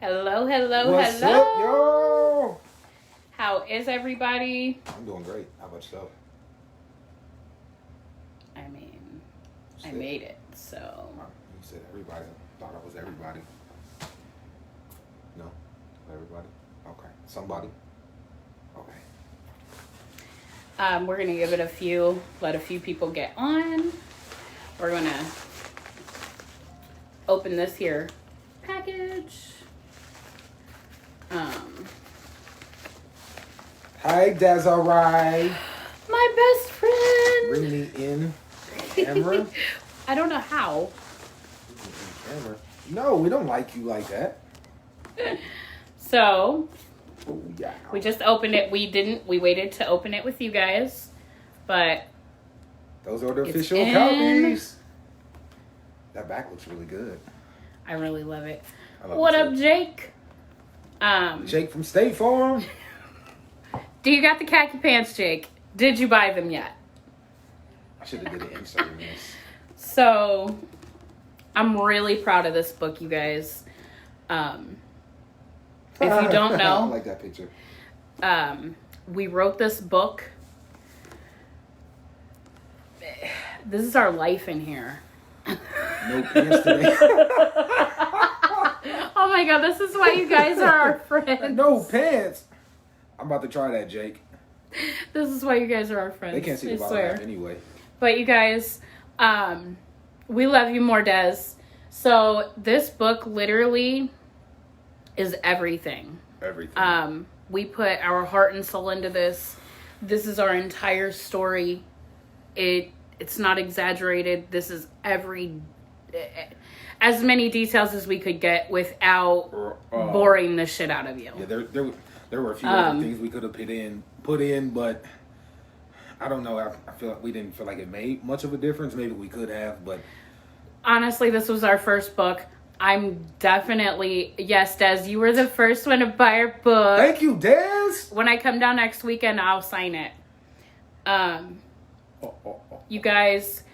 Hello, hello, What's hello. up, y'all? How is everybody? I'm doing great. How about yourself? I mean, I Shit. made it, so. You said everybody. Thought I was everybody. No? Everybody? Okay. Somebody? Okay. We're gonna give it let a few people get on. We're gonna open this here package. Hi, Desiree. My best friend. Bring me in camera. I don't know how. Camera. No, we don't like you like that. So, Oh, yeah. we just opened it. We waited to open it with you guys, but Those are the It's official in. copies. That back looks really good. I really love it. I love What it up, too. Jake? Jake from State Farm. Do you got the khaki pants, Jake? Did you buy them yet? I should have did an insert in this. So, I'm really proud of this book, you guys. If you don't I know, like that picture. we wrote this book. This is our life in here. No pants today. Oh my god, this is why you guys are our friends. No pants. I'm about to try that, Jake. This is why you guys are our friends. They can't see the I bottom swear. half anyway. But you guys, we love you more, Des. So this book literally is everything. Everything. We put our heart and soul into this. This is our entire story. It's not exaggerated. This is as many details as we could get without boring the shit out of you. Yeah, there were a few other things we could have put in, but I don't know. I feel like we didn't feel like it made much of a difference. Maybe we could have, but Honestly, this was our first book. I'm definitely, yes, Des, you were the first one to buy our book. thank you, Des. When I come down next weekend, I'll sign it. You guys,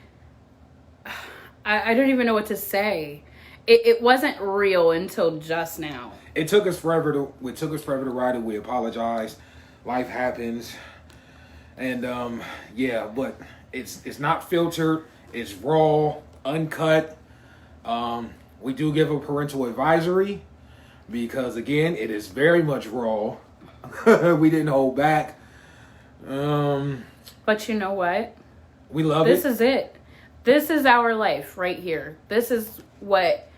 I don't even know what to say. It wasn't real until just now. It took us forever to write it. We apologize. Life happens, and yeah, but it's not filtered. It's raw, uncut. We do give a parental advisory because again, it is very much raw. We didn't hold back. But you know what? We love This it. is it. This is our life right here. This is what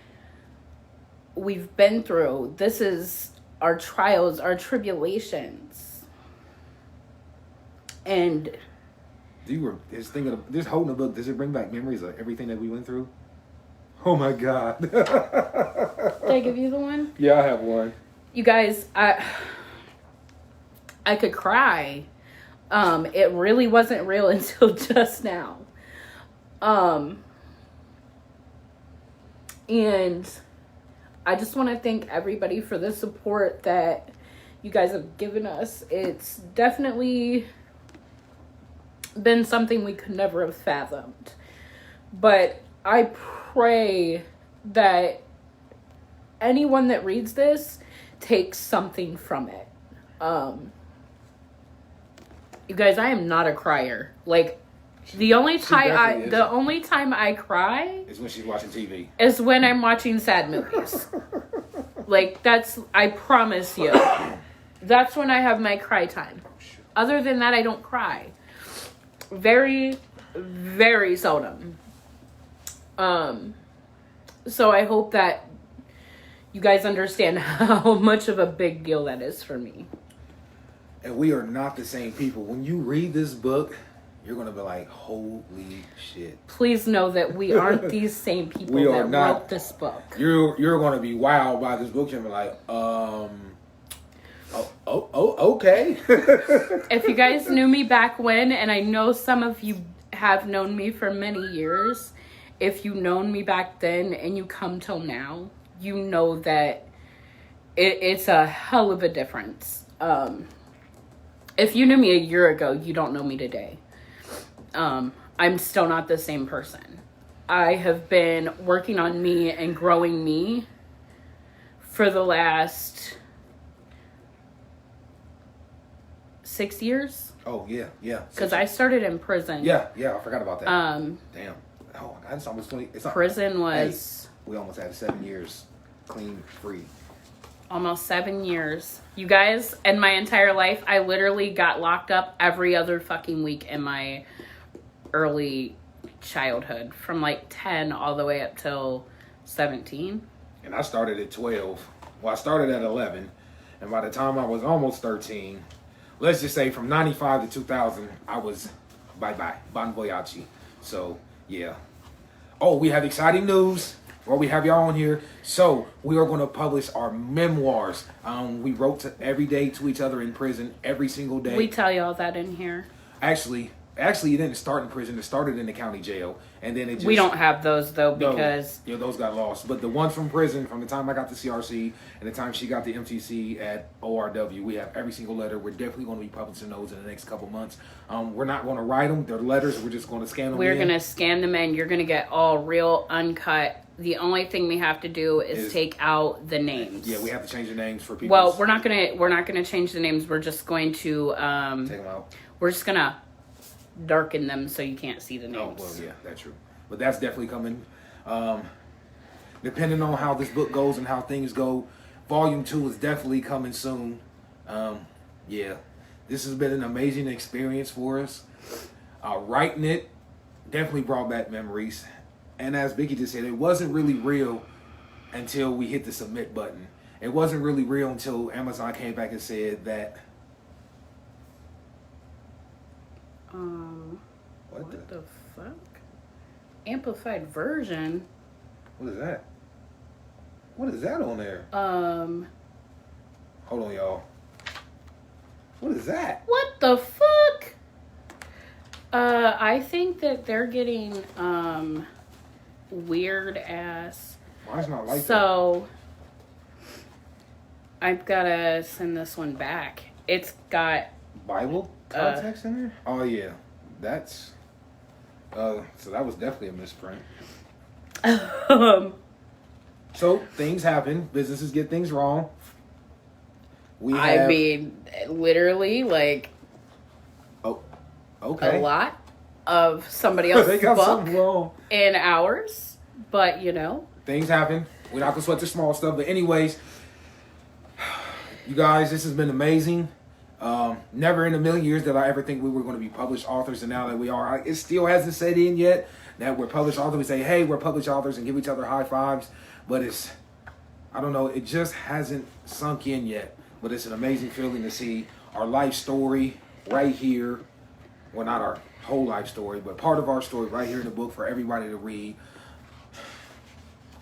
we've been through. This is our trials, our tribulations. And You were just holding a book. Does it bring back memories of everything that we went through? Oh my God. did I give you the one? Yeah, I have one. You guys, I could cry. It really wasn't real until just now. And I just want to thank everybody for the support that you guys have given us. It's definitely been something we could never have fathomed. But I pray that anyone that reads this takes something from it. You guys, I am not a crier. Like, the only time I cry It's when she's watching TV. is when I'm watching sad movies. Like, I promise you. That's when I have my cry time. Other than that, I don't cry. Very, very seldom. So I hope that you guys understand how much of a big deal that is for me. And we are not the same people. When you read this book, you're going to be like, holy shit. Please know that we aren't these same people We are that not. wrote this book. You're going to be wowed by this book. You're going to be like, okay. If you guys knew me back when, and I know some of you have known me for many years, if you known me back then and you come till now, you know that it's a hell of a difference. If you knew me a year ago, you don't know me today. I'm still not the same person. I have been working on me and growing me for the last 6 years. Oh, yeah. Because I started in prison. Yeah, I forgot about that. Damn. Oh, my God, it's almost 20. Prison was... Hey, we almost had 7 years clean, free. Almost 7 years. You guys, in my entire life, I literally got locked up every other fucking week in my early childhood. From like 10 all the way up till 17. And I started at 12. Well, I started at 11. And by the time I was almost 13, let's just say from 95 to 2000, I was bye-bye. Bon voyage. So, yeah. Oh, we have exciting news. Well, we have y'all on here. So, we are going to publish our memoirs. We wrote every day to each other in prison, every single day. We tell y'all that in here. Actually, it didn't start in prison. It started in the county jail. And then it just... We don't have those, though, because... No, those got lost. But the ones from prison, from the time I got the CRC and the time she got the MTC at ORW, we have every single letter. We're definitely going to be publishing those in the next couple months. We're not going to write them. They're letters. We're just going to scan them We're going to scan them in. You're going to get all real, uncut. The only thing we have to do is take out the names. Yeah, we have to change the names for people. Well, we're not gonna change the names. We're just going to take them out. We're just gonna darken them so you can't see the names. Oh, well, yeah, that's true. But that's definitely coming. Depending on how this book goes and how things go, Volume 2 is definitely coming soon. Yeah, this has been an amazing experience for us. Writing it definitely brought back memories. And as Vicky just said, it wasn't really real until we hit the submit button. It wasn't really real until Amazon came back and said that... What the fuck? Amplified version? What is that? What is that on there? Hold on, y'all. What is that? What the fuck? I think that they're getting, weird ass. Mine's not like that. So, I've gotta send this one back. It's got... Bible context in there? Oh, yeah. That's... so that was definitely a misprint. So, things happen. Businesses get things wrong. I mean, literally, like... Oh, okay. A lot of somebody else's they got book something wrong. in ours. But, you know. Things happen. We're not going to sweat the small stuff. But anyways, you guys, this has been amazing. Never in a million years did I ever think we were going to be published authors, and now that we are, it still hasn't set in yet that we're published authors. We say, hey, we're published authors and give each other high fives, but it's, I don't know, it just hasn't sunk in yet. But it's an amazing feeling to see our life story right here. Well, not our whole life story, but part of our story right here in the book for everybody to read.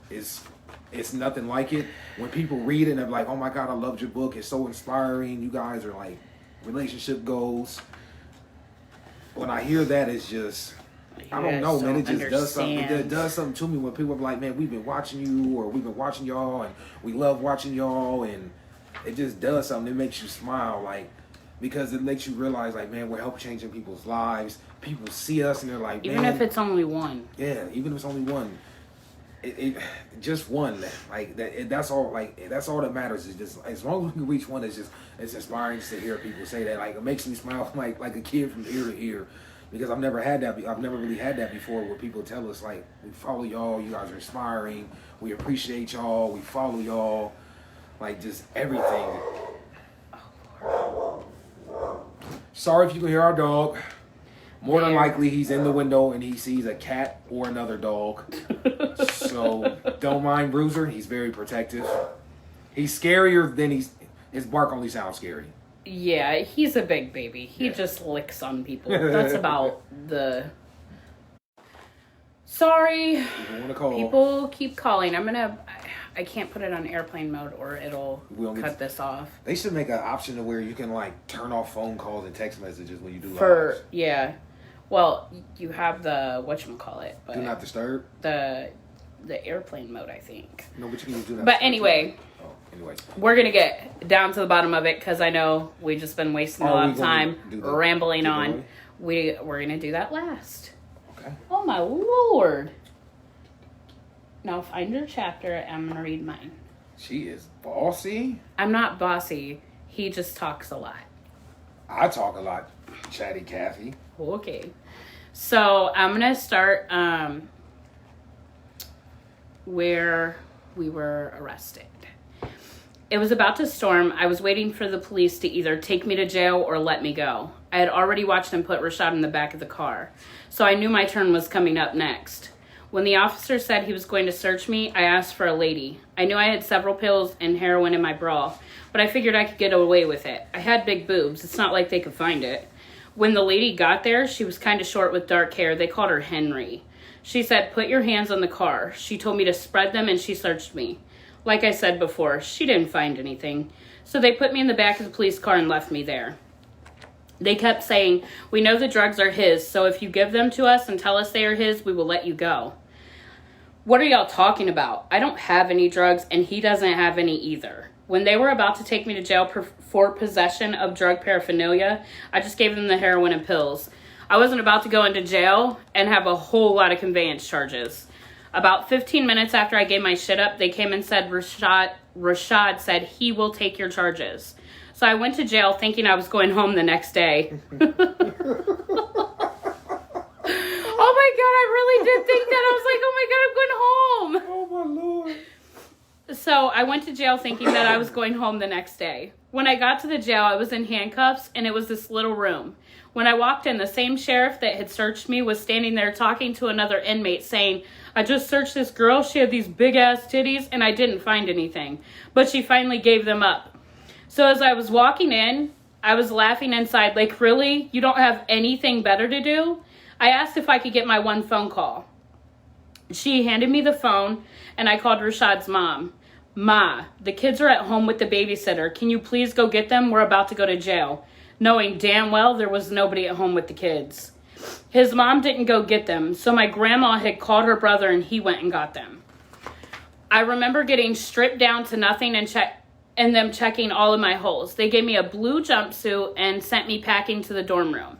It's nothing like it. When people read it and they're like, oh my God, I loved your book. It's so inspiring. You guys are like relationship goals. When I hear that, it's just, I don't know, man. It just does something. It does something to me when people are like, man, we've been watching you, or we've been watching y'all, and we love watching y'all, and it just does something. It makes you smile, like, because it makes you realize, like, man, we're helping changing people's lives. People see us and they're like, man. Even if it's only one. Yeah, even if it's only one. It just one, like that. That's all. Like that's all that matters. Is just as long as we can reach one, it's inspiring to hear people say that. Like it makes me smile like a kid from ear to ear, because I've never had that. I've never really had that before, where people tell us like, we follow y'all. You guys are inspiring. We appreciate y'all. We follow y'all. Like just everything. Sorry if you can hear our dog. More than likely, he's in the window and he sees a cat or another dog. So, don't mind Bruiser. He's very protective. He's scarier than his bark only sounds scary. Yeah, he's a big baby. He just licks on people. That's about the... Sorry. People keep calling. I can't put it on airplane mode or it'll cut this off. They should make an option to where you can like turn off phone calls and text messages when you do lives. Yeah. Well, you have the whatchamacallit, but do not disturb. The airplane mode, I think. No, but you can do that. But anyway. Anyway. We're gonna get down to the bottom of it because I know we've just been wasting a lot of time rambling on. We're gonna do that last. Okay. Oh my Lord. Now find your chapter and I'm gonna read mine. She is bossy. I'm not bossy. He just talks a lot. I talk a lot, Chatty Cathy. Okay. So I'm going to start where we were arrested. It was about to storm. I was waiting for the police to either take me to jail or let me go. I had already watched them put Rashad in the back of the car, so I knew my turn was coming up next. When the officer said he was going to search me, I asked for a lady. I knew I had several pills and heroin in my bra, but I figured I could get away with it. I had big boobs. It's not like they could find it. When the lady got there, she was kind of short with dark hair. They called her Henry. She said, "Put your hands on the car." She told me to spread them, and she searched me. Like I said before, she didn't find anything. So they put me in the back of the police car and left me there. They kept saying, "We know the drugs are his, so if you give them to us and tell us they are his, we will let you go." What are y'all talking about? I don't have any drugs, and he doesn't have any either. When they were about to take me to jail for possession of drug paraphernalia, I just gave them the heroin and pills. I wasn't about to go into jail and have a whole lot of conveyance charges. About 15 minutes after I gave my shit up, they came and said Rashad said he will take your charges. So I went to jail thinking I was going home the next day. Oh my God, I really did think that. I was like, oh my God, I'm going home. Oh my Lord. So I went to jail thinking that I was going home the next day. When I got to the jail, I was in handcuffs and it was this little room. When I walked in, the same sheriff that had searched me was standing there talking to another inmate saying, "I just searched this girl. She had these big ass titties and I didn't find anything. But she finally gave them up." So as I was walking in, I was laughing inside, like, really? You don't have anything better to do? I asked if I could get my one phone call. She handed me the phone and I called Rashad's mom. "Ma, the kids are at home with the babysitter. Can you please go get them? We're about to go to jail." Knowing damn well there was nobody at home with the kids. His mom didn't go get them, so my grandma had called her brother and he went and got them. I remember getting stripped down to nothing and them checking all of my holes. They gave me a blue jumpsuit and sent me packing to the dorm room.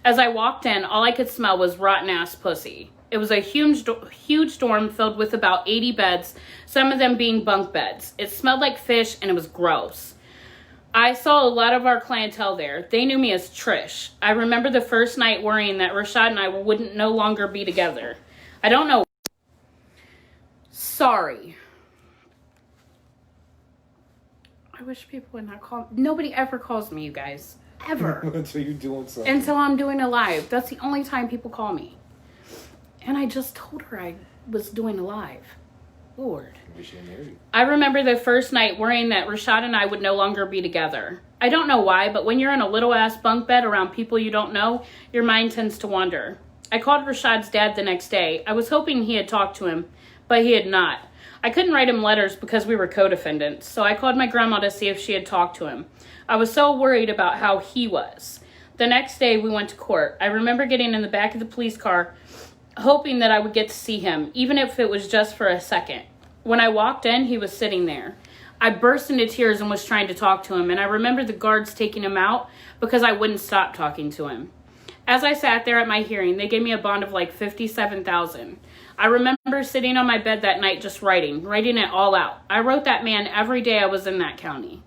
As I walked in, all I could smell was rotten ass pussy. It was a huge dorm filled with about 80 beds, some of them being bunk beds. It smelled like fish and it was gross. I saw a lot of our clientele there. They knew me as Trish. I remember the first night worrying that Rashad and I wouldn't no longer be together. I don't know. Sorry. I wish people would not call. Nobody ever calls me, you guys. Ever. Until you're doing something. Until I'm doing a live. That's the only time people call me. And I just told her I was doing a live. Lord. I remember the first night worrying that Rashad and I would no longer be together. I don't know why, but when you're in a little ass bunk bed around people you don't know, your mind tends to wander. I called Rashad's dad the next day. I was hoping he had talked to him, but he had not. I couldn't write him letters because we were co-defendants, so I called my grandma to see if she had talked to him. I was so worried about how he was. The next day we went to court. I remember getting in the back of the police car, hoping that I would get to see him, even if it was just for a second. When I walked in, he was sitting there. I burst into tears and was trying to talk to him, and I remember the guards taking him out because I wouldn't stop talking to him. As I sat there at my hearing, they gave me a bond of like $57,000. I remember sitting on my bed that night just writing it all out. I wrote that man every day I was in that county.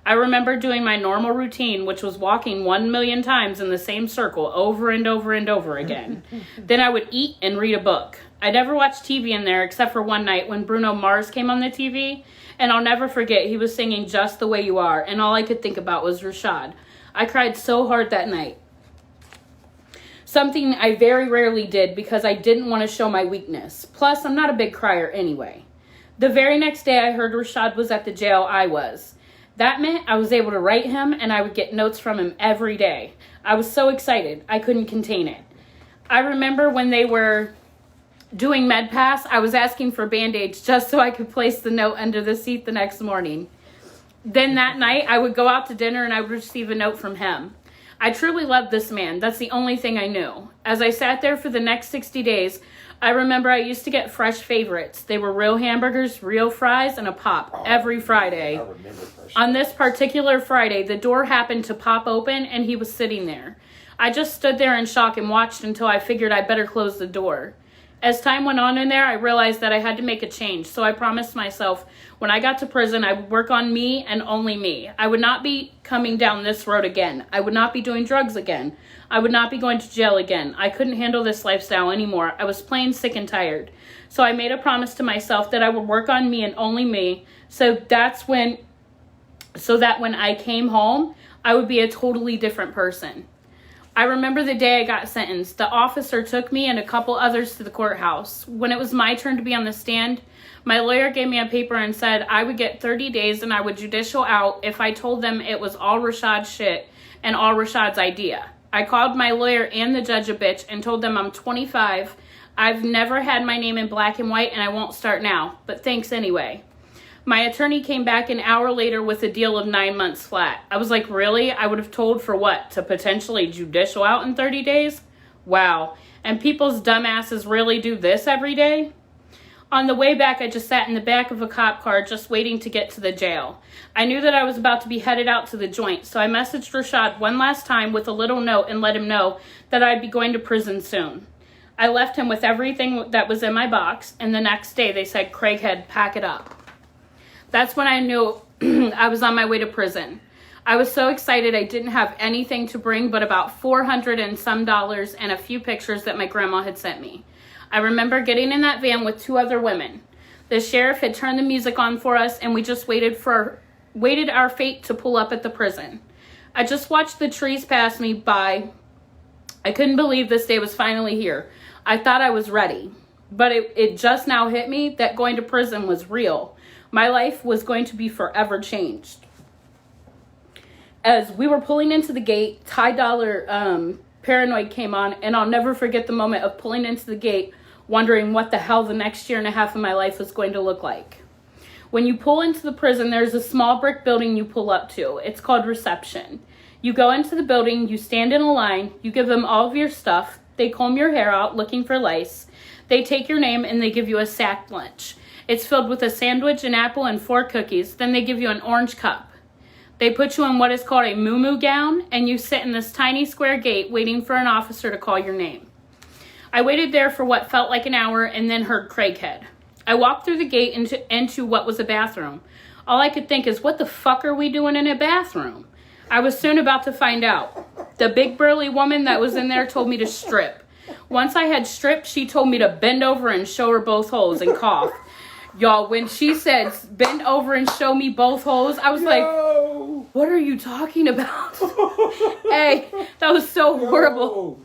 I remember doing my normal routine, which was walking 1,000,000 times in the same circle over and over and over again. Then I would eat and read a book. I never watched TV in there except for one night when Bruno Mars came on the TV, and I'll never forget he was singing Just the Way You Are, and all I could think about was Rashad. I cried so hard that night. Something I very rarely did because I didn't want to show my weakness. Plus, I'm not a big crier anyway. The very next day I heard Rashad was at the jail I was. That meant I was able to write him and I would get notes from him every day. I was so excited, I couldn't contain it. I remember when they were doing MedPass, I was asking for Band-Aids just so I could place the note under the seat the next morning. Then that night, I would go out to dinner and I would receive a note from him. I truly loved this man. That's the only thing I knew. As I sat there for the next 60 days, I remember I used to get fresh favorites. They were real hamburgers, real fries, and a pop every Friday. I remember fresh. On this particular Friday, the door happened to pop open and he was sitting there. I just stood there in shock and watched until I figured I better close the door. As time went on in there, I realized that I had to make a change. So I promised myself when I got to prison, I would work on me and only me. I would not be coming down this road again. I would not be doing drugs again. I would not be going to jail again. I couldn't handle this lifestyle anymore. I was plain sick and tired. So I made a promise to myself that I would work on me and only me. So that when I came home, I would be a totally different person. I remember the day I got sentenced. The officer took me and a couple others to the courthouse. When it was my turn to be on the stand, my lawyer gave me a paper and said I would get 30 days and I would judicial out if I told them it was all Rashad's shit and all Rashad's idea. I called my lawyer and the judge a bitch and told them I'm 25. I've never had my name in black and white and I won't start now, but thanks anyway. My attorney came back an hour later with a deal of 9 months flat. I was like, really? I would have told for what? To potentially judicial out in 30 days? Wow. And people's dumbasses really do this every day? On the way back, I just sat in the back of a cop car just waiting to get to the jail. I knew that I was about to be headed out to the joint, so I messaged Rashad one last time with a little note and let him know that I'd be going to prison soon. I left him with everything that was in my box, and the next day they said, Craighead, pack it up. That's when I knew I was on my way to prison. I was so excited I didn't have anything to bring but about $400 and some and a few pictures that my grandma had sent me. I remember getting in that van with 2 other women. The sheriff had turned the music on for us and we just waited our fate to pull up at the prison. I just watched the trees pass me by. I couldn't believe this day was finally here. I thought I was ready. But it just now hit me that going to prison was real. My life was going to be forever changed. As we were pulling into the gate, Ty Dolla Paranoid came on, and I'll never forget the moment of pulling into the gate, wondering what the hell the next year and a half of my life was going to look like. When you pull into the prison, there's a small brick building you pull up to. It's called reception. You go into the building, you stand in a line, you give them all of your stuff, they comb your hair out looking for lice, they take your name, and they give you a sack lunch. It's filled with a sandwich, an apple, and 4 cookies. Then they give you an orange cup. They put you in what is called a moo-moo gown, and you sit in this tiny square gate waiting for an officer to call your name. I waited there for what felt like an hour and then heard Craighead. I walked through the gate into what was a bathroom. All I could think is, what the fuck are we doing in a bathroom? I was soon about to find out. The big burly woman that was in there told me to strip. Once I had stripped, she told me to bend over and show her both holes and cough. Y'all, when she said, bend over and show me both holes, I was like, what are you talking about? Hey, that was so horrible.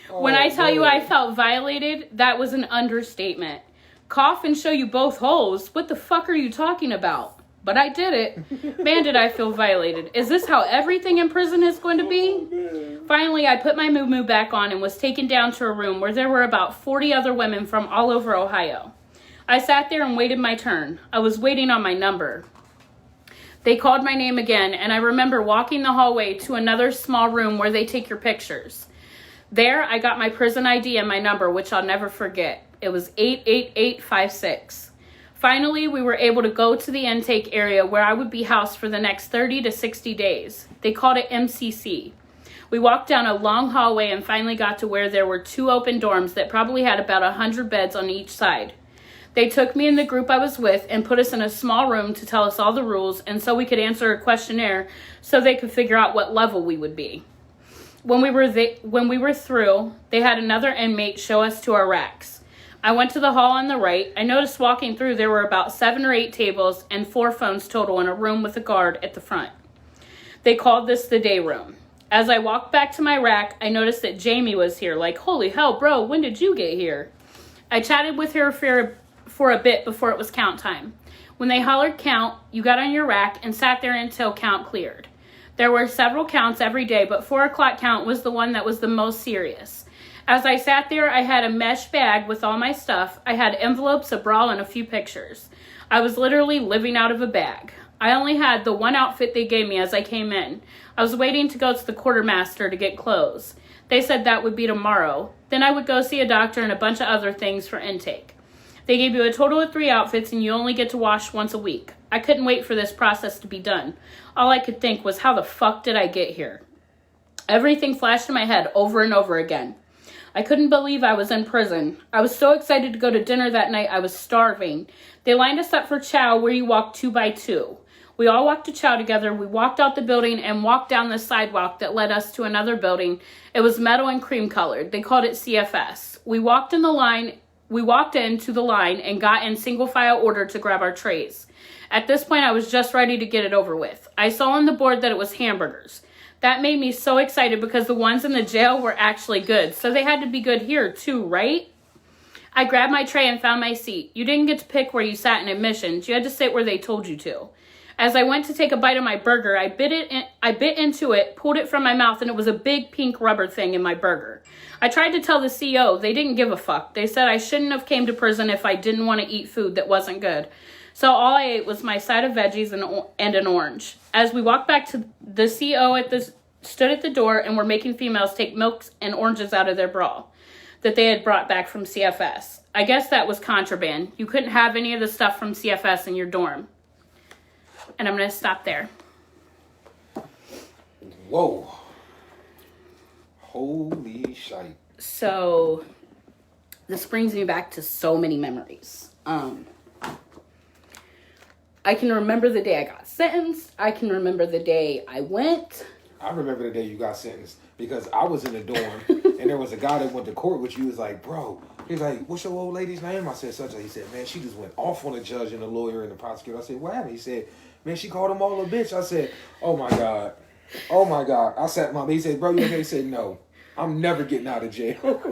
When I tell you I felt violated, that was an understatement. Cough and show you both holes? What the fuck are you talking about? But I did it. Man, did I feel violated. Is this how everything in prison is going to be? Finally, I put my moo-moo back on and was taken down to a room where there were about 40 other women from all over Ohio. I sat there and waited my turn. I was waiting on my number. They called my name again, and I remember walking the hallway to another small room where they take your pictures. There, I got my prison ID and my number, which I'll never forget. It was 88856. Finally, we were able to go to the intake area where I would be housed for the next 30 to 60 days. They called it MCC. We walked down a long hallway and finally got to where there were 2 open dorms that probably had about 100 beds on each side. They took me and the group I was with and put us in a small room to tell us all the rules and so we could answer a questionnaire so they could figure out what level we would be. When we were through, they had another inmate show us to our racks. I went to the hall on the right. I noticed walking through there were about 7 or 8 tables and 4 phones total in a room with a guard at the front. They called this the day room. As I walked back to my rack, I noticed that Jamie was here. Like, holy hell, bro, when did you get here? I chatted with her for a bit before it was count time. When they hollered count, you got on your rack and sat there until count cleared. There were several counts every day, but 4 o'clock count was the one that was the most serious. As I sat there, I had a mesh bag with all my stuff. I had envelopes, a bra, and a few pictures. I was literally living out of a bag. I only had the one outfit they gave me as I came in. I was waiting to go to the quartermaster to get clothes. They said that would be tomorrow. Then I would go see a doctor and a bunch of other things for intake. They gave you a total of 3 outfits and you only get to wash once a week. I couldn't wait for this process to be done. All I could think was, how the fuck did I get here? Everything flashed in my head over and over again. I couldn't believe I was in prison. I was so excited to go to dinner that night, I was starving. They lined us up for chow where you walk 2 by 2. We all walked to chow together. We walked out the building and walked down the sidewalk that led us to another building. It was metal and cream colored. They called it CFS. We walked into the line and got in single file order to grab our trays. At this point, I was just ready to get it over with. I saw on the board that it was hamburgers. That made me so excited because the ones in the jail were actually good. So they had to be good here too, right? I grabbed my tray and found my seat. You didn't get to pick where you sat in admissions. You had to sit where they told you to. As I went to take a bite of my burger, I bit into it, pulled it from my mouth, and it was a big pink rubber thing in my burger. I tried to tell the CO. They didn't give a fuck. They said I shouldn't have came to prison if I didn't want to eat food that wasn't good. So all I ate was my side of veggies and an orange. As we walked back to the CO stood at the door and were making females take milks and oranges out of their bra that they had brought back from CFS. I guess that was contraband. You couldn't have any of the stuff from CFS in your dorm. And I'm going to stop there. Whoa. Holy shite. So, this brings me back to so many memories. I can remember the day I got sentenced. I can remember the day I went. I remember the day you got sentenced because I was in the dorm and there was a guy that went to court with you. He was like, bro, he's like, what's your old lady's name? I said, such a. He said, man, she just went off on the judge and the lawyer and the prosecutor. I said, what happened? He said, man, she called them all a bitch. I said, oh my God. Oh my God. I sat my, he said, bro, you okay? He said, no, I'm never getting out of jail.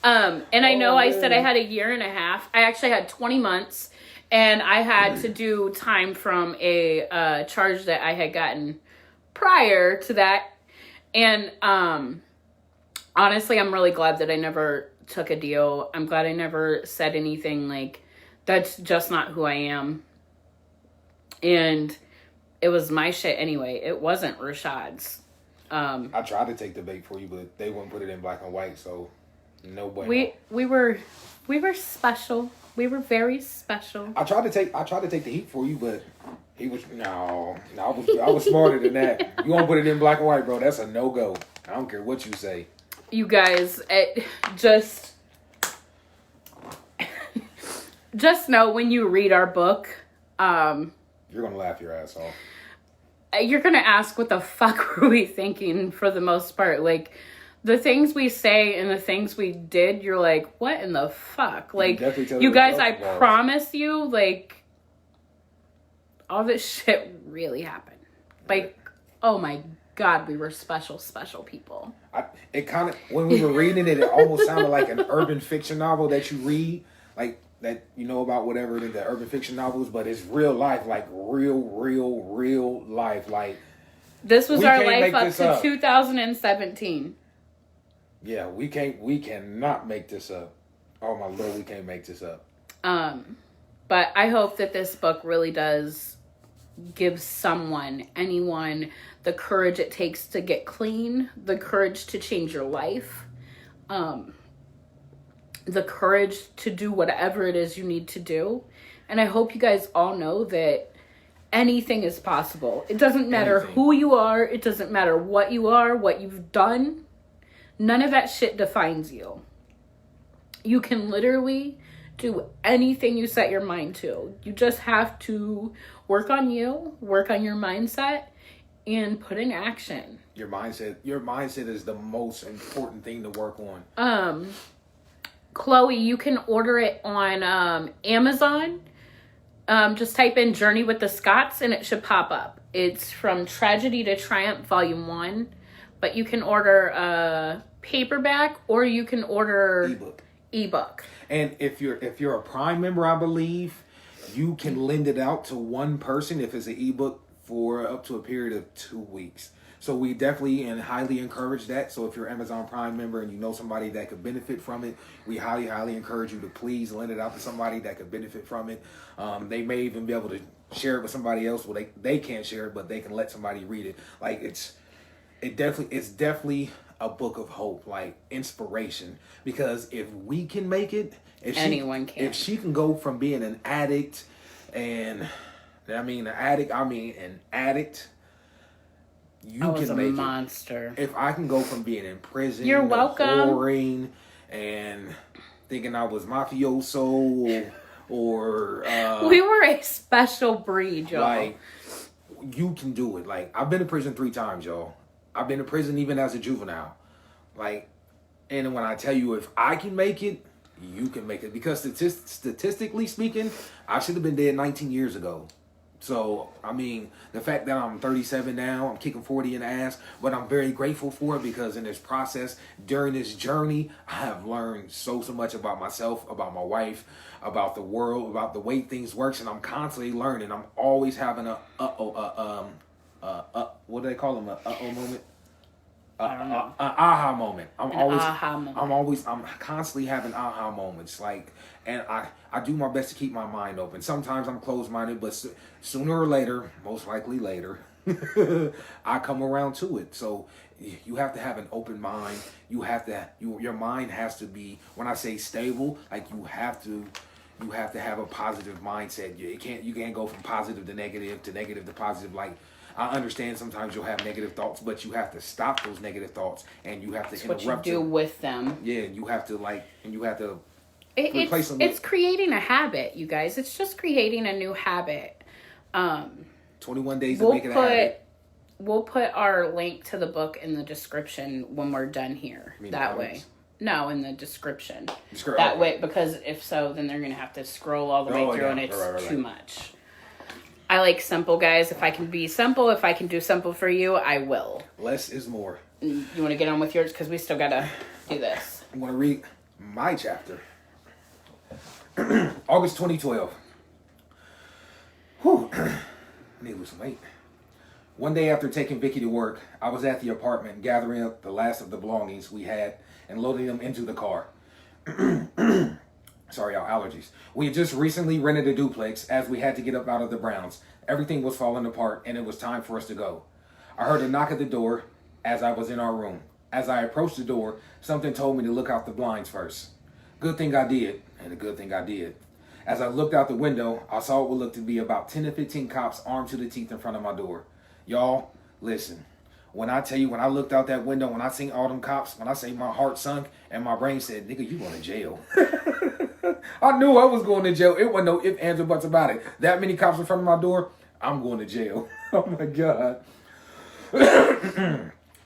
And I know I said I had a year and a half. I actually had 20 months and I had to do time from a charge that I had gotten prior to that. And honestly, I'm really glad that I never took a deal. I'm glad I never said anything like, that's just not who I am. And it was my shit anyway. It wasn't Rashad's. I tried to take the bait for you, but they wouldn't put it in black and white, so no way. We were special. We were very special. I tried to take the heat for you, but he was I was smarter than that. You won't put it in black and white, bro. That's a no go. I don't care what you say. You guys, just know when you read our book, you're gonna laugh your ass off. You're gonna ask what the fuck were we thinking for the most part. Like the things we say and the things we did, you're like, what in the fuck? Like you guys, I promise you, like all this shit really happened. Like, oh my God, we were special people. It kind of, when we were reading it, it almost sounded like an urban fiction novel that you read, like that you know about whatever the urban fiction novels, but it's real life, like real life. Like this was our life up to 2017. Yeah, we cannot make this up. Oh my Lord, we can't make this up. But I hope that this book really does give anyone, the courage it takes to get clean, the courage to change your life, the courage to do whatever it is you need to do. And I hope you guys all know that anything is possible. It doesn't matter who you are. It doesn't matter what you are, what you've done. None of that shit defines you. You can literally do anything you set your mind to. You just have to work on you, work on your mindset, and put in action. Your mindset is the most important thing to work on. Chloe, you can order it on Amazon. Just type in Journey with the Scotts and it should pop up. It's From Tragedy to Triumph, Volume 1. But you can order paperback or you can order ebook. And if you're a Prime member, I believe, you can lend it out to one person if it's an ebook for up to a period of 2 weeks. So we definitely and highly encourage that. So if you're an Amazon Prime member and you know somebody that could benefit from it, we highly encourage you to please lend it out to somebody that could benefit from it. They may even be able to share it with somebody else. Well, they can't share it, but they can let somebody read it. Like it's definitely a book of hope, like inspiration. Because if we can make it, anyone can. If she can go from being an addict, You I was can a make monster. it. If I can go from being in prison, You're welcome, whoring, and thinking I was mafioso, or we were a special breed, y'all. like, you can do it. Like, I've been to prison 3 times, y'all. I've been to prison even as a juvenile. Like, and when I tell you, if I can make it, you can make it. Because statistically speaking, I should have been dead 19 years ago. So, I mean, the fact that I'm 37 now, I'm kicking 40 in the ass, but I'm very grateful for it because in this process, during this journey, I have learned so much about myself, about my wife, about the world, about the way things works, and I'm constantly learning. I'm always having what do they call them? Moment? I don't know. An aha moment. Aha moment. I'm constantly having aha moments. Like, and I do my best to keep my mind open. Sometimes I'm closed minded, but sooner or later, most likely later, I come around to it. So you have to have an open mind. You have to, your mind has to be, when I say stable, like you have to have a positive mindset. You can't go from positive to negative to positive. Like, I understand sometimes you'll have negative thoughts, but you have to stop those negative thoughts, and you have to interrupt what you do with them. Yeah, you have to replace them. It's creating a habit, you guys. It's just creating a new habit. 21 days to make it a habit. We'll put our link to the book in the description when we're done here. That way. No, in the description. That way, because if so, then they're going to have to scroll all the way through, and it's too much. I like simple, guys. If I can be simple, if I can do simple for you, I will. Less is more. You want to get on with yours? Because we still got to do this. I'm going to read my chapter. August 2012. Whew. I need to lose some weight. One day after taking Vicky to work, I was at the apartment gathering up the last of the belongings we had and loading them into the car. Sorry, y'all, allergies. We had just recently rented a duplex as we had to get up out of the Browns. Everything was falling apart and it was time for us to go. I heard a knock at the door as I was in our room. As I approached the door, something told me to look out the blinds first. Good thing I did, and a good thing I did. As I looked out the window, I saw what looked to be about 10 to 15 cops armed to the teeth in front of my door. Y'all, listen. When I tell you, when I looked out that window, when I seen all them cops, when I say my heart sunk and my brain said, nigga, you going to jail. I knew I was going to jail. It wasn't no ifs, ands, or buts about it. That many cops in front of my door, I'm going to jail. Oh, my God.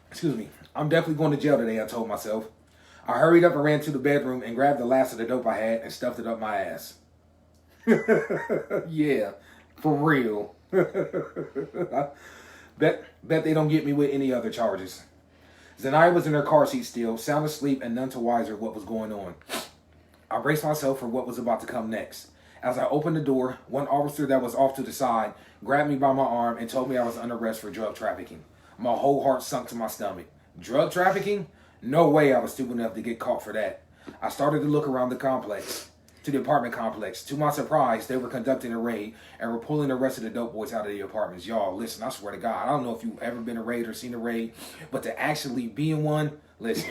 Excuse me. I'm definitely going to jail today, I told myself. I hurried up and ran to the bedroom and grabbed the last of the dope I had and stuffed it up my ass. Yeah, for real. Bet they don't get me with any other charges. Zanaya was in her car seat still, sound asleep and none too wiser what was going on. I braced myself for what was about to come next. As I opened the door, one officer that was off to the side grabbed me by my arm and told me I was under arrest for drug trafficking. My whole heart sunk to my stomach. Drug trafficking? No way I was stupid enough to get caught for that. I started to look around the apartment complex. To my surprise, they were conducting a raid and were pulling the rest of the dope boys out of the apartments. Y'all, listen, I swear to God, I don't know if you've ever been a raid or seen a raid, but to actually be in one, listen,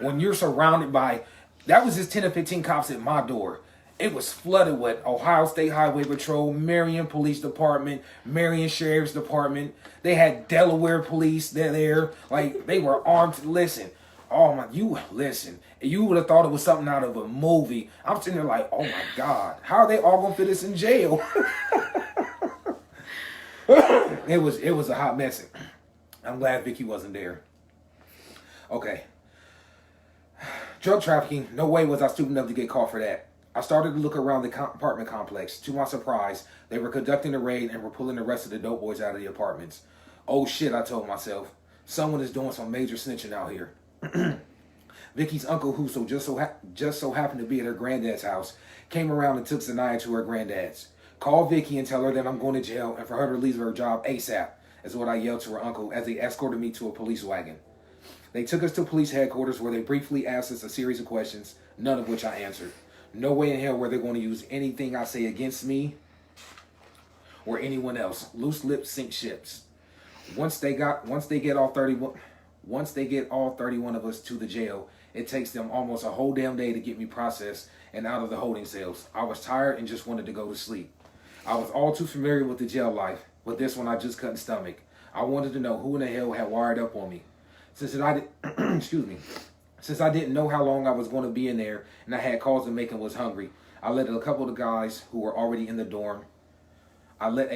when you're surrounded by, that was just 10 or 15 cops at my door. It was flooded with Ohio State Highway Patrol, Marion Police Department, Marion Sheriff's Department. They had Delaware Police there. Like, they were armed. Listen. Oh my, listen. You would have thought it was something out of a movie. I'm sitting there like, oh my God, how are they all gonna fit us in jail? It was a hot mess. I'm glad Vicky wasn't there. Okay. Drug trafficking, no way was I stupid enough to get caught for that. I started to look around the apartment complex. To my surprise, they were conducting a raid and were pulling the rest of the dope boys out of the apartments. Oh shit, I told myself. Someone is doing some major snitching out here. Vicky's uncle, who just so happened to be at her granddad's house, came around and took Zanaya to her granddad's. Call Vicky and tell her that I'm going to jail and for her to leave her job ASAP, is what I yelled to her uncle as they escorted me to a police wagon. They took us to police headquarters where they briefly asked us a series of questions, none of which I answered. No way in hell were they going to use anything I say against me or anyone else. Loose lips sink ships. Once they get all 31 of us to the jail, it takes them almost a whole damn day to get me processed and out of the holding cells. I was tired and just wanted to go to sleep. I was all too familiar with the jail life, but this one I just couldn't stomach. I wanted to know who in the hell had wired up on me. Excuse me. Since I didn't know how long I was going to be in there and I had cause to make and was hungry, I let a couple of the guys who were already in the dorm where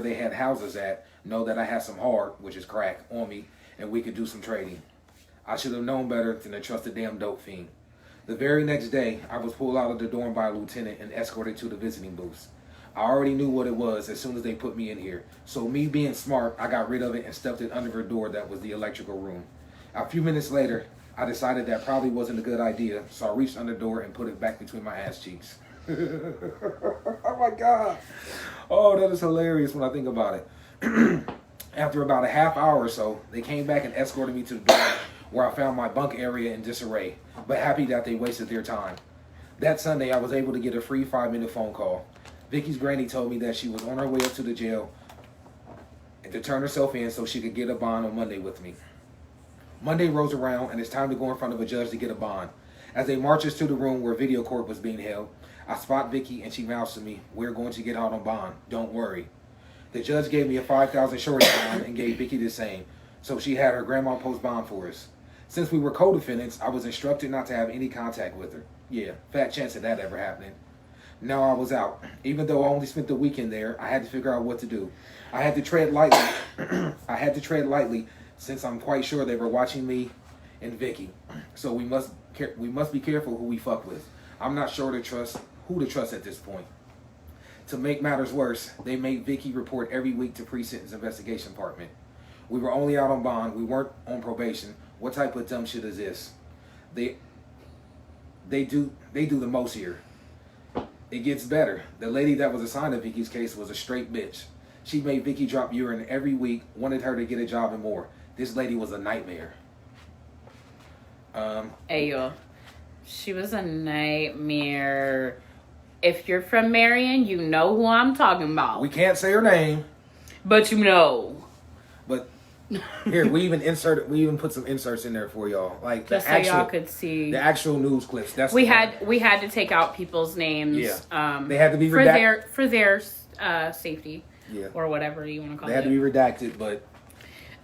they had houses at know that I had some hard, which is crack, on me, and we could do some trading. I should have known better than to trust a damn dope fiend. The very next day, I was pulled out of the dorm by a lieutenant and escorted to the visiting booths. I already knew what it was as soon as they put me in here, so me being smart, I got rid of it and stuffed it under a door that was the electrical room. A few minutes later, I decided that probably wasn't a good idea, so I reached under the door and put it back between my ass cheeks. Oh my God. Oh, that is hilarious when I think about it. After about a half hour or so, they came back and escorted me to the dorm where I found my bunk area in disarray, but happy that they wasted their time. That Sunday, I was able to get a free 5-minute phone call. Vicky's granny told me that she was on her way up to the jail and to turn herself in so she could get a bond on Monday with me. Monday rolls around and it's time to go in front of a judge to get a bond. As they march us to the room where video court was being held, I spot Vicky and she mouths to me, "We're going to get out on bond. Don't worry." The judge gave me a $5,000 shorty bond and gave Vicky the same, so she had her grandma post bond for us. Since we were co-defendants, I was instructed not to have any contact with her. Yeah, fat chance of that ever happening. Now I was out. Even though I only spent the weekend there, I had to figure out what to do. I had to tread lightly since I'm quite sure they were watching me and Vicky. So we must be careful who we fuck with. I'm not sure who to trust at this point. To make matters worse, they made Vicky report every week to pre-sentence investigation department. We were only out on bond. We weren't on probation. What type of dumb shit is this? They do the most here. It gets better. The lady that was assigned to Vicky's case was a straight bitch. She made Vicky drop urine every week, wanted her to get a job and more. This lady was a nightmare. Hey, yo. She was a nightmare. If you're from Marion, you know who I'm talking about. We can't say her name. But you know. But here, we even put some inserts in there for y'all. Like just so y'all could see the actual news clips. We had to take out people's names. Yeah. They had to be redacted for their safety. Yeah. Or whatever you want to call it. They had to be redacted, but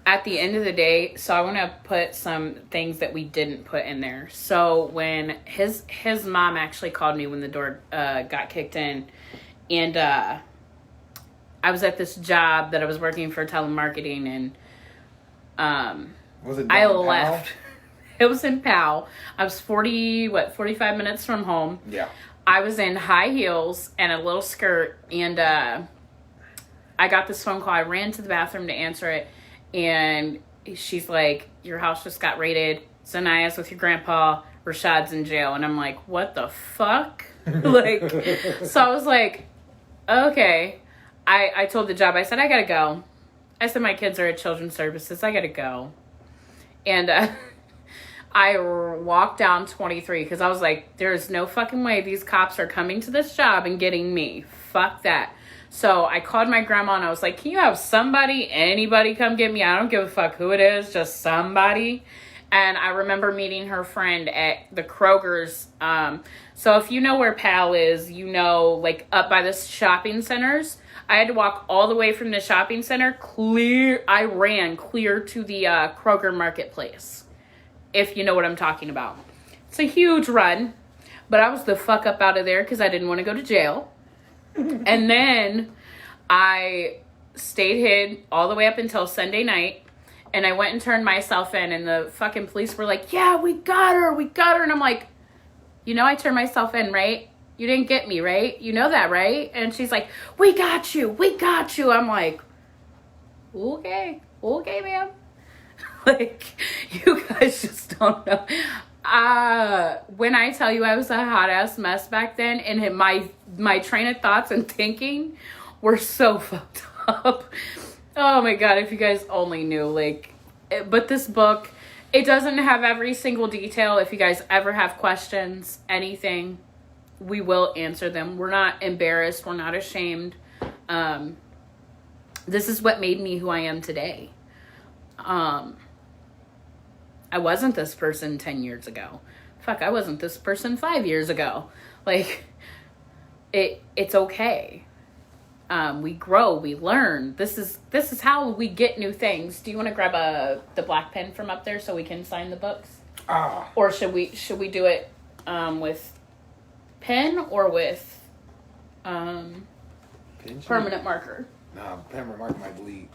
at the end of the day, so I want to put some things that we didn't put in there. So when his mom actually called me when the door got kicked in, and I was at this job that I was working for telemarketing, and was it I left. It was in Powell. I was 45 minutes from home. Yeah. I was in high heels and a little skirt, and I got this phone call. I ran to the bathroom to answer it. And she's like, "Your house just got raided. Zanaya's with your grandpa. Rashad's in jail." And I'm like, what the fuck? So I was like, okay. I told the job, I said, I gotta go. I said, my kids are at Children's Services. I gotta go. And I walked down 23 because I was like, there's no fucking way these cops are coming to this job and getting me. Fuck that. So I called my grandma and I was like, can you have anybody come get me? I don't give a fuck who it is, just somebody. And I remember meeting her friend at the Kroger's. So if you know where Pal is, you know, like up by the shopping centers. I had to walk all the way from the shopping center I ran clear to the Kroger Marketplace. If you know what I'm talking about. It's a huge run. But I was the fuck up out of there because I didn't want to go to jail. And then I stayed hid all the way up until Sunday night. And I went and turned myself in. And the fucking police were like, yeah, we got her. And I'm like, you know I turned myself in, right? You didn't get me, right? You know that, right? And she's like, we got you. I'm like, okay, ma'am. Like, you guys just don't know. When I tell you I was a hot ass mess back then, and my train of thoughts and thinking were so fucked up. Oh my God, if you guys only knew, but this book, it doesn't have every single detail. If you guys ever have questions, anything, we will answer them. We're not embarrassed. We're not ashamed. This is what made me who I am today. I wasn't this person 10 years ago. Fuck, I wasn't this person 5 years ago. It's okay. We grow, we learn. This is how we get new things. Do you want to grab the black pen from up there so we can sign the books? Or should we do it with pen or with permanent marker? Nah, permanent marker might bleed.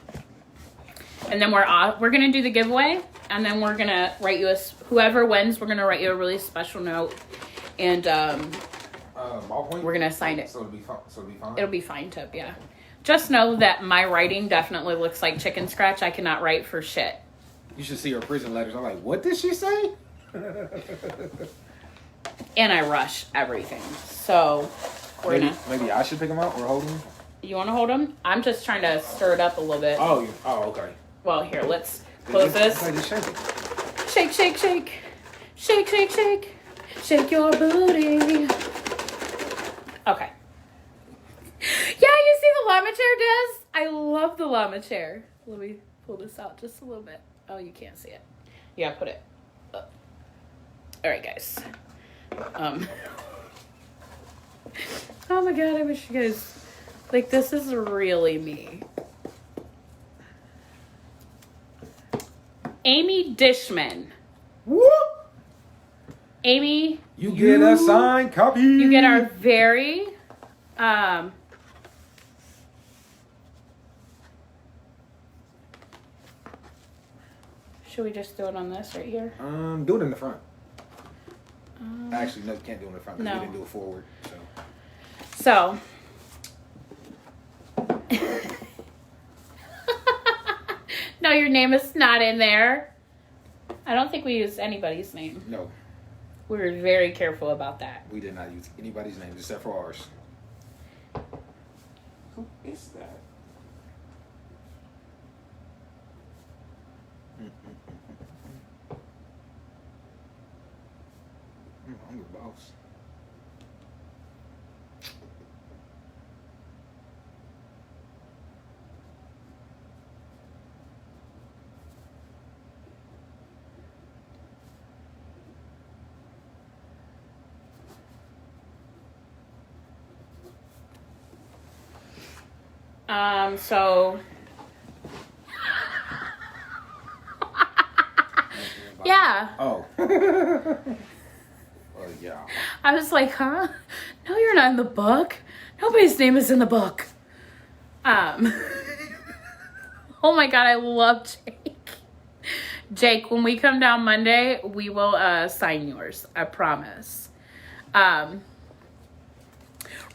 And then we're gonna do the giveaway, and then we're gonna write you whoever wins, we're gonna write you a really special note, and ballpoint? we're gonna sign it. So it'll be fine. It'll be fine, Tip. Yeah. Just know that my writing definitely looks like chicken scratch. I cannot write for shit. You should see her prison letters. I'm like, what did she say? And I rush everything. So maybe I should pick them up or hold them. You want to hold them? I'm just trying to stir it up a little bit. Oh, okay. Well, here, let's close this. Just shake it. Shake, shake, shake. Shake, shake, shake. Shake your booty. Okay. Yeah, you see the llama chair, Des? I love the llama chair. Let me pull this out just a little bit. Oh, you can't see it. Yeah, put it up. All right, guys. Oh my God, I wish you guys... Like, this is really me. Amy Dishman. Whoop! Amy, you get a signed copy. You get our very should we just do it on this right here? Do it in the front. Actually, no, you can't do it in the front because No. we didn't do it forward. So no, your name is not in there. I don't think we used anybody's name. No. We were very careful about that. We did not use anybody's name except for ours. Who is that? I'm the boss. So yeah. Oh. Yeah. I was like, huh? No, you're not in the book. Nobody's name is in the book. Oh my God, I love Jake. Jake, when we come down Monday, we will sign yours. I promise.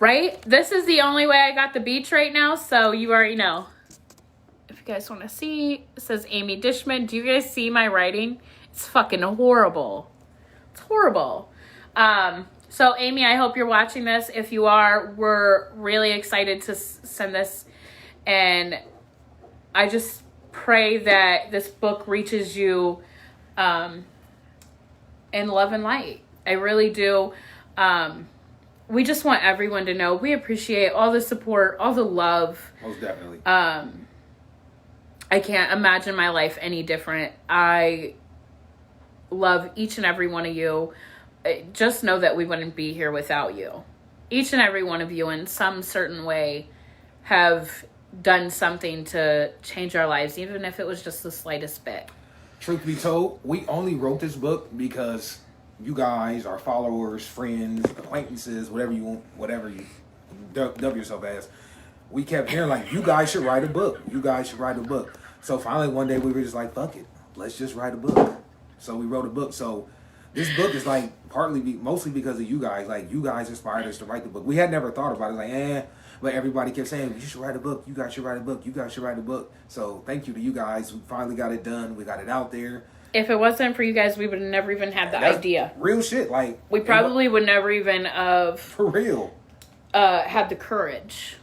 Right? This is the only way I got the beach right now, so you already know. If you guys want to see, it says Amy Dishman. Do you guys see my writing? It's fucking horrible. It's horrible. So Amy, I hope you're watching this. If you are, we're really excited to send this. And I just pray that this book reaches you in love and light. I really do. We just want everyone to know we appreciate all the support, all the love. Most definitely. I can't imagine my life any different. I love each and every one of you. Just know that we wouldn't be here without you. Each and every one of you in some certain way have done something to change our lives, even if it was just the slightest bit. Truth be told, we only wrote this book because you guys, our followers, friends, acquaintances, whatever you dub yourself as, we kept hearing like, you guys should write a book. You guys should write a book. So finally one day we were just like, fuck it, let's just write a book. So we wrote a book. So this book is like mostly because of you guys. Like, you guys inspired us to write the book. We had never thought about it. Like, but everybody kept saying, you should write a book. You guys should write a book. You guys should write a book. So thank you to you guys. We finally got it done. We got it out there. If it wasn't for you guys, we would have never even had the idea. Real shit. Like, we probably would never even have for real had the courage.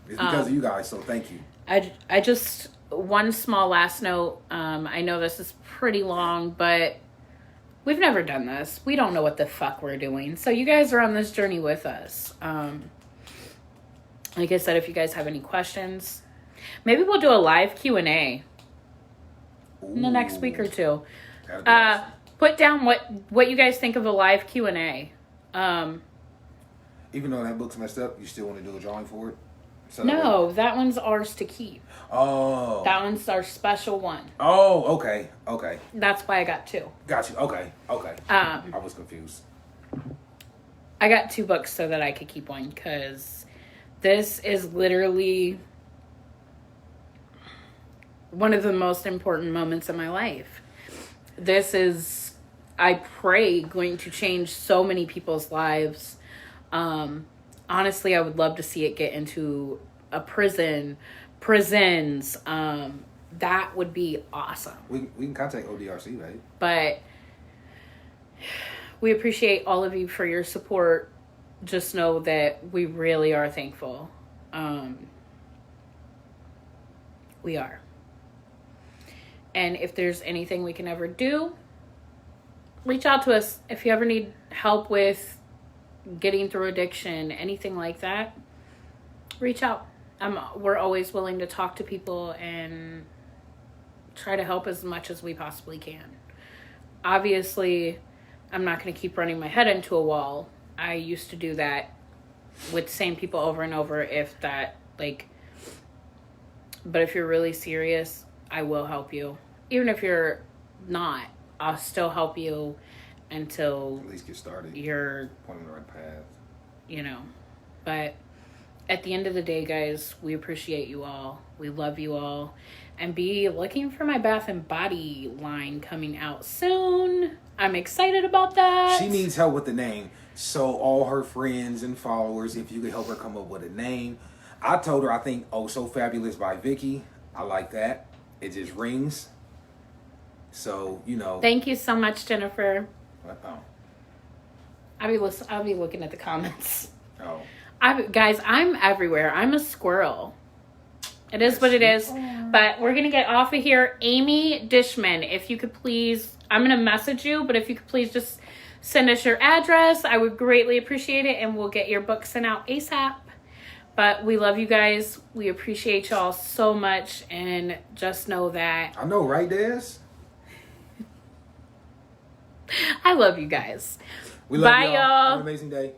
It's because of you guys. So thank you. I just, one small last note. I know this is pretty long, but we've never done this. We don't know what the fuck we're doing. So you guys are on this journey with us. Like I said, if you guys have any questions, maybe we'll do a live Q&A in the next week or two. Put down what you guys think of a live Q&A. Even though that book's messed up, you still want to do a drawing for it? So No, that one's ours to keep. Oh. That one's our special one. Oh, okay. Okay. That's why I got 2. Got you. Okay. Okay. I was confused. I got 2 books so that I could keep one, because this is literally one of the most important moments in my life. This is, I pray, going to change so many people's lives. Honestly, I would love to see it get into a prisons. That would be awesome. We can contact ODRC, right? But we appreciate all of you for your support. Just know that we really are thankful. We are. And if there's anything we can ever do, reach out to us. If you ever need help with getting through addiction, anything like that, reach out. We're always willing to talk to people and try to help as much as we possibly can. Obviously, I'm not going to keep running my head into a wall. I used to do that with the same people over and over, if that, like, but if you're really serious, I will help you. Even if you're not, I'll still help you until At least get started. you're, Point on the right path. you know. But at the end of the day, guys, we appreciate you all. We love you all. And be looking for my Bath and Body line coming out soon. I'm excited about that. She needs help with the name. So all her friends and followers, if you could help her come up with a name. I told her I think Oh So Fabulous by Vicky. I like that. It just rings. So, you know. Thank you so much, Jennifer. Oh. I'll be looking at the comments. Oh. Guys, I'm everywhere. I'm a squirrel. It is what it is. But we're going to get off of here. Amy Dishman, if you could please, I'm going to message you, but if you could please just send us your address, I would greatly appreciate it, and we'll get your book sent out ASAP. But we love you guys. We appreciate y'all so much, and just know that I know, right, Des? I love you guys. We love Bye, y'all. y'all. Have an amazing day.